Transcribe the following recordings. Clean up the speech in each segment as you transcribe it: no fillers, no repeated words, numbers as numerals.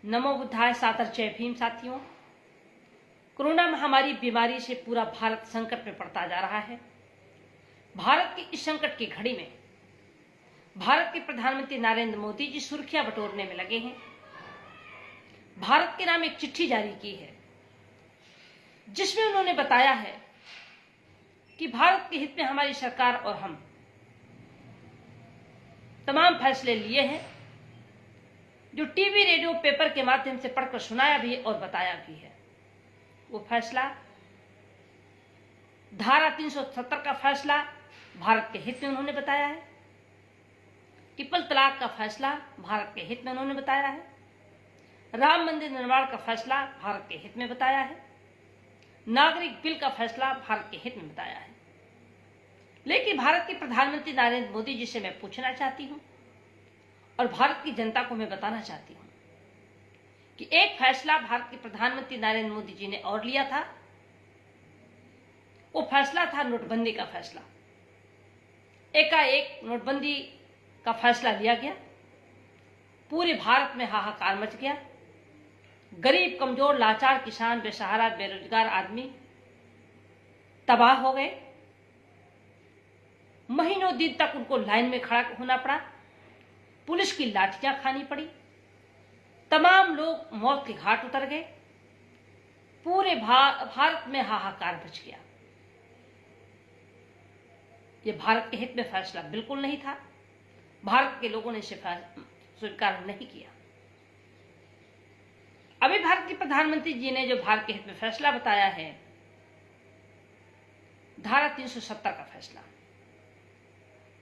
नमो बुद्धाय सादर जय भीम। साथियों, कोरोना महामारी बीमारी से पूरा भारत संकट में पड़ता जा रहा है। भारत की इस संकट की घड़ी में भारत के प्रधानमंत्री नरेंद्र मोदी जी सुर्खियां बटोरने में लगे हैं। भारत के नाम एक चिट्ठी जारी की है जिसमें उन्होंने बताया है कि भारत के हित में हमारी सरकार और हम तमाम फैसले लिए हैं, जो टीवी, रेडियो, पेपर के माध्यम से पढ़कर सुनाया भी और बताया भी है। वो फैसला धारा 370 का फैसला भारत के हित में उन्होंने बताया है। ट्रिपल तलाक का फैसला भारत के हित में उन्होंने बताया है। राम मंदिर निर्माण का फैसला भारत के हित में बताया है। नागरिक बिल का फैसला भारत के हित में बताया है। लेकिन भारत के प्रधानमंत्री नरेंद्र मोदी जी से मैं पूछना चाहती हूं और भारत की जनता को मैं बताना चाहती हूं कि एक फैसला भारत के प्रधानमंत्री नरेंद्र मोदी जी ने और लिया था। वो फैसला था नोटबंदी का फैसला। एकाएक नोटबंदी का फैसला लिया गया, पूरे भारत में हाहाकार मच गया। गरीब, कमजोर, लाचार किसान, बेसहारा, बेरोजगार आदमी तबाह हो गए। महीनों दिन तक उनको लाइन में खड़ा होना पड़ा, पुलिस की लाठियां खानी पड़ी, तमाम लोग मौत के घाट उतर गए। पूरे भारत में हाहाकार मच गया। यह भारत के हित में फैसला बिल्कुल नहीं था। भारत के लोगों ने इसे स्वीकार नहीं किया। अभी भारत के प्रधानमंत्री जी ने जो भारत के हित में फैसला बताया है, धारा 370 का फैसला।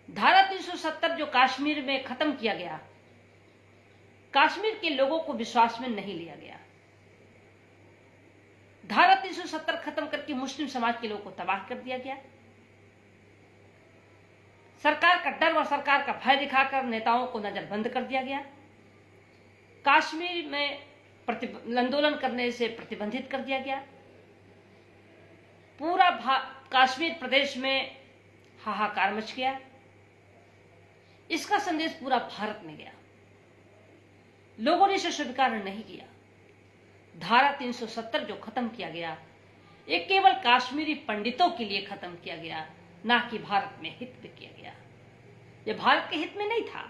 धारा 370 जो कश्मीर में खत्म किया गया, कश्मीर के लोगों को विश्वास में नहीं लिया गया। धारा 370 खत्म करके मुस्लिम समाज के लोगों को तबाह कर दिया गया। सरकार का डर और सरकार का भय दिखाकर नेताओं को नजरबंद कर दिया गया। कश्मीर में आंदोलन करने से प्रतिबंधित कर दिया गया। पूरा कश्मीर प्रदेश में हाहाकार मच गया। इसका संदेश पूरा भारत में गया। लोगों ने इसे स्वीकार नहीं किया। धारा 370 जो खत्म किया गया, ये केवल कश्मीरी पंडितों के लिए खत्म किया गया, ना कि भारत में हित में किया गया। यह भारत के हित में नहीं था,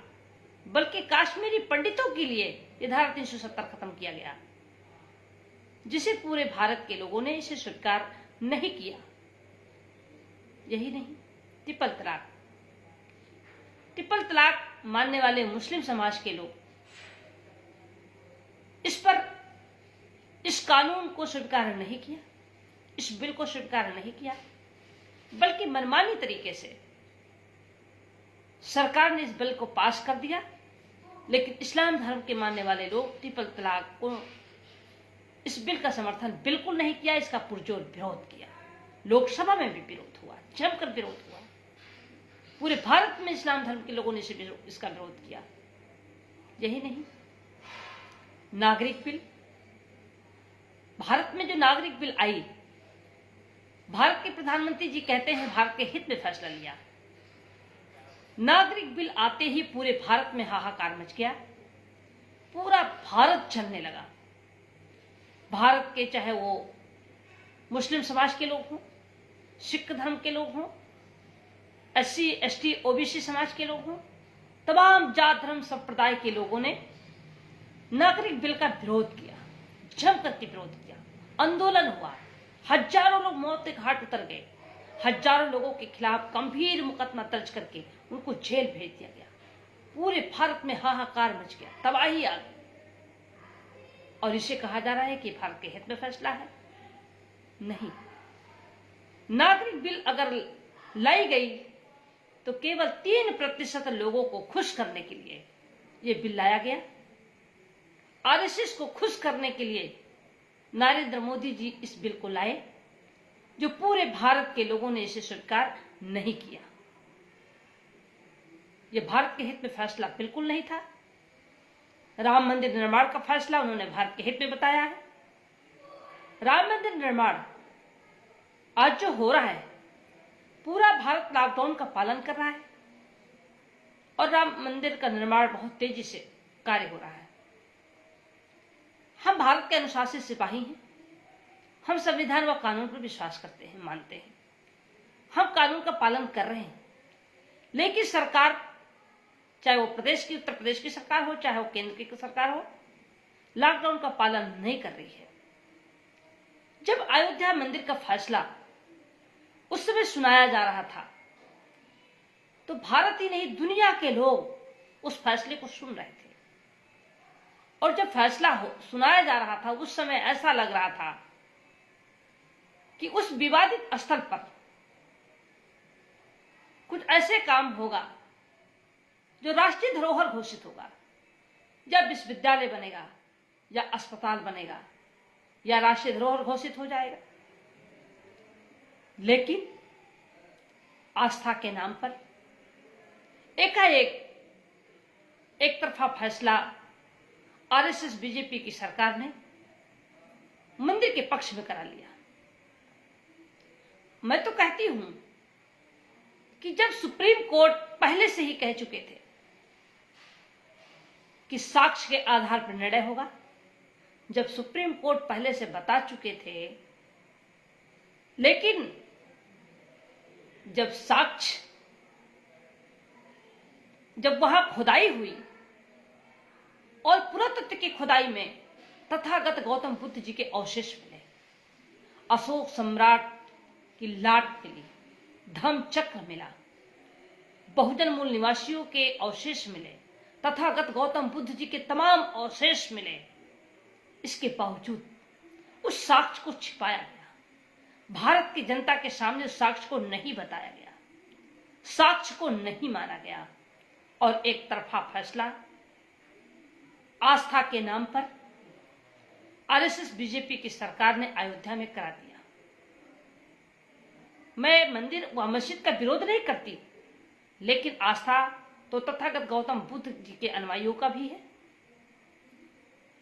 बल्कि कश्मीरी पंडितों के लिए यह धारा 370 खत्म किया गया, जिसे पूरे भारत के लोगों ने इसे स्वीकार नहीं किया। यही नहीं, ट्रिपल तलाक। ट्रिपल तलाक मानने वाले मुस्लिम समाज के लोग इस कानून को स्वीकार नहीं किया, इस बिल को स्वीकार नहीं किया, बल्कि मनमानी तरीके से सरकार ने इस बिल को पास कर दिया। लेकिन इस्लाम धर्म के मानने वाले लोग ट्रिपल तलाक को, इस बिल का समर्थन बिल्कुल नहीं किया, इसका पुरजोर विरोध किया। लोकसभा में भी विरोध हुआ, जमकर विरोध हुआ। पूरे भारत में इस्लाम धर्म के लोगों ने इसका विरोध किया। यही नहीं, नागरिक बिल। भारत में जो नागरिक बिल आई, भारत के प्रधानमंत्री जी कहते हैं भारत के हित में फैसला लिया। नागरिक बिल आते ही पूरे भारत में हाहाकार मच गया। पूरा भारत चलने लगा। भारत के चाहे वो मुस्लिम समाज के लोग हों, सिख धर्म के लोग हों, SC, ST, OBC समाज के लोग हों, तमाम जात धर्म संप्रदाय के लोगों ने नागरिक बिल का विरोध किया, जमकर के विरोध किया। आंदोलन हुआ, हजारों लोग मौत के घाट उतर गए। हजारों लोगों के खिलाफ गंभीर मुकदमा दर्ज करके उनको जेल भेज दिया गया। पूरे भारत में हाहाकार मच गया, तबाही आ गई। और इसे कहा जा रहा है कि भारत के हित में फैसला है। नहीं, नागरिक बिल अगर लाई गई तो केवल 3% लोगों को खुश करने के लिए यह बिल लाया गया। RSS को खुश करने के लिए नरेंद्र मोदी जी इस बिल को लाए, जो पूरे भारत के लोगों ने इसे स्वीकार नहीं किया। यह भारत के हित में फैसला बिल्कुल नहीं था। राम मंदिर निर्माण का फैसला उन्होंने भारत के हित में बताया है। राम मंदिर निर्माण आज जो हो रहा है, पूरा भारत लॉकडाउन का पालन कर रहा है और राम मंदिर का निर्माण बहुत तेजी से कार्य हो रहा है। हम भारत के अनुशासित सिपाही हैं। हम संविधान व कानून पर विश्वास करते हैं, मानते हैं। हम कानून का पालन कर रहे हैं। लेकिन सरकार, चाहे वो उत्तर प्रदेश की सरकार हो, चाहे वो केंद्र की सरकार हो, लॉकडाउन का पालन नहीं कर रही है। जब अयोध्या मंदिर का फैसला उस समय सुनाया जा रहा था, तो भारत ही नहीं दुनिया के लोग उस फैसले को सुन रहे थे। और जब फैसला सुनाया जा रहा था, उस समय ऐसा लग रहा था कि उस विवादित स्थल पर कुछ ऐसे काम होगा जो राष्ट्रीय धरोहर घोषित होगा, या विश्वविद्यालय बनेगा, या अस्पताल बनेगा, या राष्ट्रीय धरोहर घोषित हो जाएगा। लेकिन आस्था के नाम पर एकाएक एक तरफा फैसला आरएसएस बीजेपी की सरकार ने मंदिर के पक्ष में करा लिया। मैं तो कहती हूं कि जब सुप्रीम कोर्ट पहले से ही कह चुके थे कि साक्ष्य के आधार पर निर्णय होगा, जब सुप्रीम कोर्ट पहले से बता चुके थे, लेकिन जब साक्ष्य, जब वहां खुदाई हुई और पुरातत्व की खुदाई में तथागत गौतम बुद्ध जी के अवशेष मिले, अशोक सम्राट की लाट मिली, धम्म चक्र मिला, बहुजन मूल निवासियों के अवशेष मिले, तथागत गौतम बुद्ध जी के तमाम अवशेष मिले। इसके बावजूद उस साक्ष्य को छिपाया गया। भारत की जनता के सामने साक्ष्य को नहीं बताया गया, साक्ष्य को नहीं माना गया, और एक तरफा फैसला आस्था के नाम पर आरएसएस बीजेपी की सरकार ने अयोध्या में करा दिया। मैं मंदिर व मस्जिद का विरोध नहीं करती, लेकिन आस्था तो तथागत गौतम बुद्ध जी के अनुयायियों का भी है।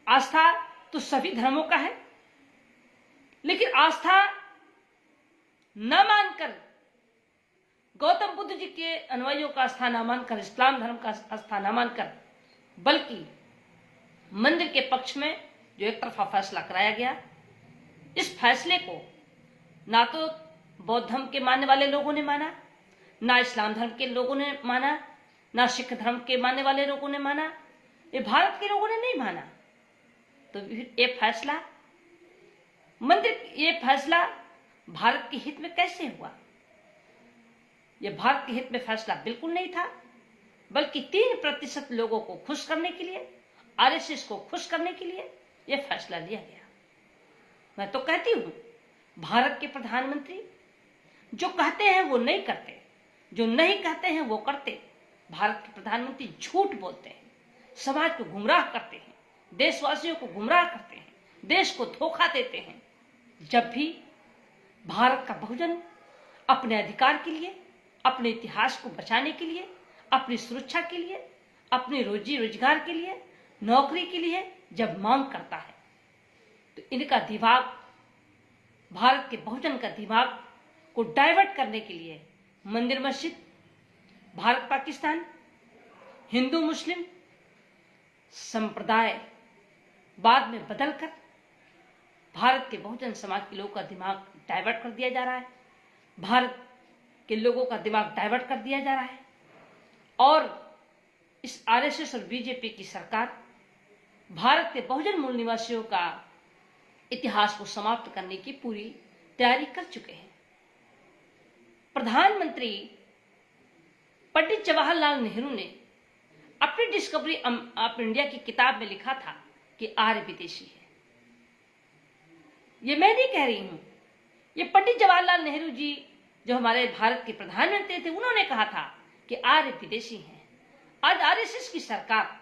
आस्था तो सभी धर्मों का है, लेकिन आस्था न मानकर, गौतम बुद्ध जी के अनुयायियों का आस्था न मानकर, इस्लाम धर्म का आस्था न मानकर, बल्कि मंदिर के पक्ष में जो एक तरफा फैसला कराया गया, इस फैसले को ना तो बौद्ध धर्म के मानने वाले लोगों ने माना, ना इस्लाम धर्म के लोगों ने माना, ना सिख धर्म के मानने वाले लोगों ने माना, ये भारत के लोगों ने नहीं माना। तो ये फैसला ये फैसला भारत के हित में कैसे हुआ? यह भारत के हित में फैसला बिल्कुल नहीं था, बल्कि 3% लोगों को खुश करने के लिए, आरएसएस को खुश करने के लिए यह फैसला लिया गया। मैं तो कहती हूं, भारत के प्रधानमंत्री जो कहते हैं वो नहीं करते, जो नहीं कहते हैं वो करते। भारत के प्रधानमंत्री झूठ बोलते हैं, समाज को गुमराह करते हैं, देशवासियों को गुमराह करते हैं, देश को धोखा देते हैं। जब भी भारत का बहुजन अपने अधिकार के लिए, अपने इतिहास को बचाने के लिए, अपनी सुरक्षा के लिए, अपने रोजी रोजगार के लिए, नौकरी के लिए जब मांग करता है, तो इनका दिमाग, भारत के बहुजन का दिमाग को डाइवर्ट करने के लिए मंदिर मस्जिद, भारत पाकिस्तान, हिंदू मुस्लिम संप्रदाय बाद में बदलकर भारत के बहुजन समाज के लोगों का दिमाग डाइवर्ट कर दिया जा रहा है। भारत के लोगों का दिमाग डाइवर्ट कर दिया जा रहा है, और इस आरएसएस और बीजेपी की सरकार भारत के बहुजन मूल निवासियों का इतिहास को समाप्त करने की पूरी तैयारी कर चुके हैं। प्रधानमंत्री पंडित जवाहरलाल नेहरू ने अपनी डिस्कवरी ऑफ इंडिया की किताब में लिखा था कि आर्य विदेशी है। ये मैं नहीं कह रही हूं, ये पंडित जवाहरलाल नेहरू जी जो हमारे भारत के प्रधानमंत्री थे, उन्होंने कहा था कि आर्य विदेशी हैं। आज आरएसएस की सरकार,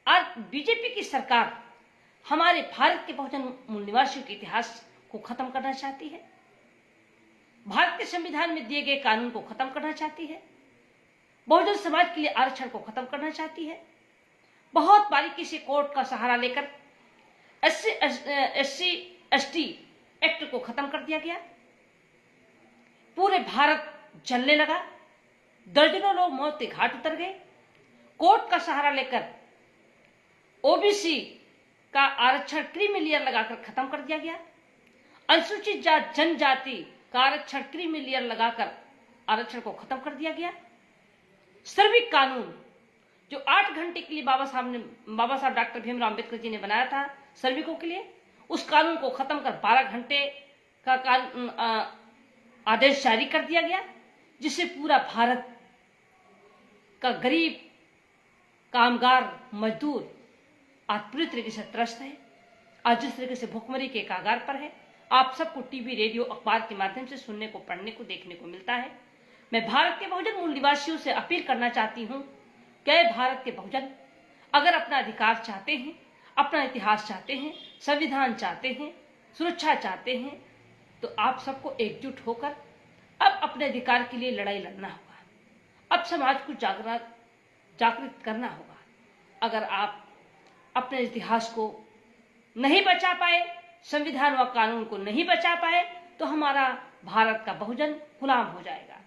आज बीजेपी की सरकार हमारे भारत के बहुजन मूल निवासियों के इतिहास को खत्म करना चाहती है, भारत के संविधान में दिए गए कानून को खत्म करना चाहती है, बहुजन समाज के लिए आरक्षण को खत्म करना चाहती है। बहुत बारीकी से कोर्ट का सहारा लेकर SC ST एक्ट को खत्म कर दिया गया। पूरे भारत जलने लगा, दर्जनों लोग मौत के घाट उतर गए। कोर्ट का सहारा लेकर OBC का आरक्षण क्रीमी लेयर लगाकर खत्म कर दिया गया। अनुसूचित जात जनजाति का आरक्षण क्रीमी लेयर लगाकर आरक्षण को खत्म कर दिया गया। श्रमिक कानून जो 8 घंटे के लिए बाबा साहब डॉक्टर भीमराव अंबेडकर जी ने बनाया था श्रमिकों के लिए, उस कानून को खत्म कर 12 घंटे का आदेश जारी कर दिया गया, जिससे पूरा भारत का गरीब कामगार मजदूर आज पूरी तरीके से त्रस्त है, आज जिस तरीके से भुखमरी के कागार पर है। आप सबको टीवी, रेडियो, अखबार के माध्यम से सुनने को, पढ़ने को, देखने को मिलता है। मैं भारत के बहुजन मूल निवासियों से अपील करना चाहती हूं कि भारत के बहुजन अगर अपना अधिकार चाहते हैं, अपना इतिहास चाहते हैं, संविधान चाहते हैं, सुरक्षा चाहते हैं, तो आप सबको एकजुट होकर अब अपने अधिकार के लिए लड़ाई लड़ना होगा। अब समाज को जागृत करना होगा। अगर आप अपने इतिहास को नहीं बचा पाए, संविधान व कानून को नहीं बचा पाए, तो हमारा भारत का बहुजन गुलाम हो जाएगा।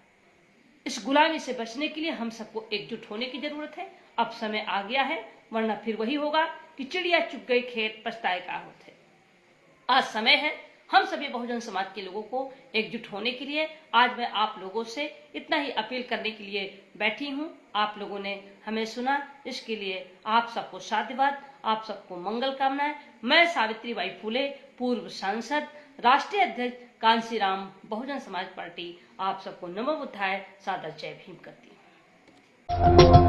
इस गुलामी से बचने के लिए हम सबको एकजुट होने की जरूरत है। अब समय आ गया है, वरना फिर वही होगा कि चिड़िया चुग गई खेत, पछताए का होते। आज समय है हम सभी बहुजन समाज के लोगों को एकजुट होने के लिए। आज मैं आप लोगों से इतना ही अपील करने के लिए बैठी हूं। आप लोगों ने हमें सुना, इसके लिए आप सबको साधुवाद, आप सबको मंगल कामनाएं। मैं सावित्रीबाई फुले, पूर्व सांसद, राष्ट्रीय अध्यक्ष कांसीराम, बहुजन समाज पार्टी, आप सबको नमो बुद्धाय, सादर जय भीम करती हूँ।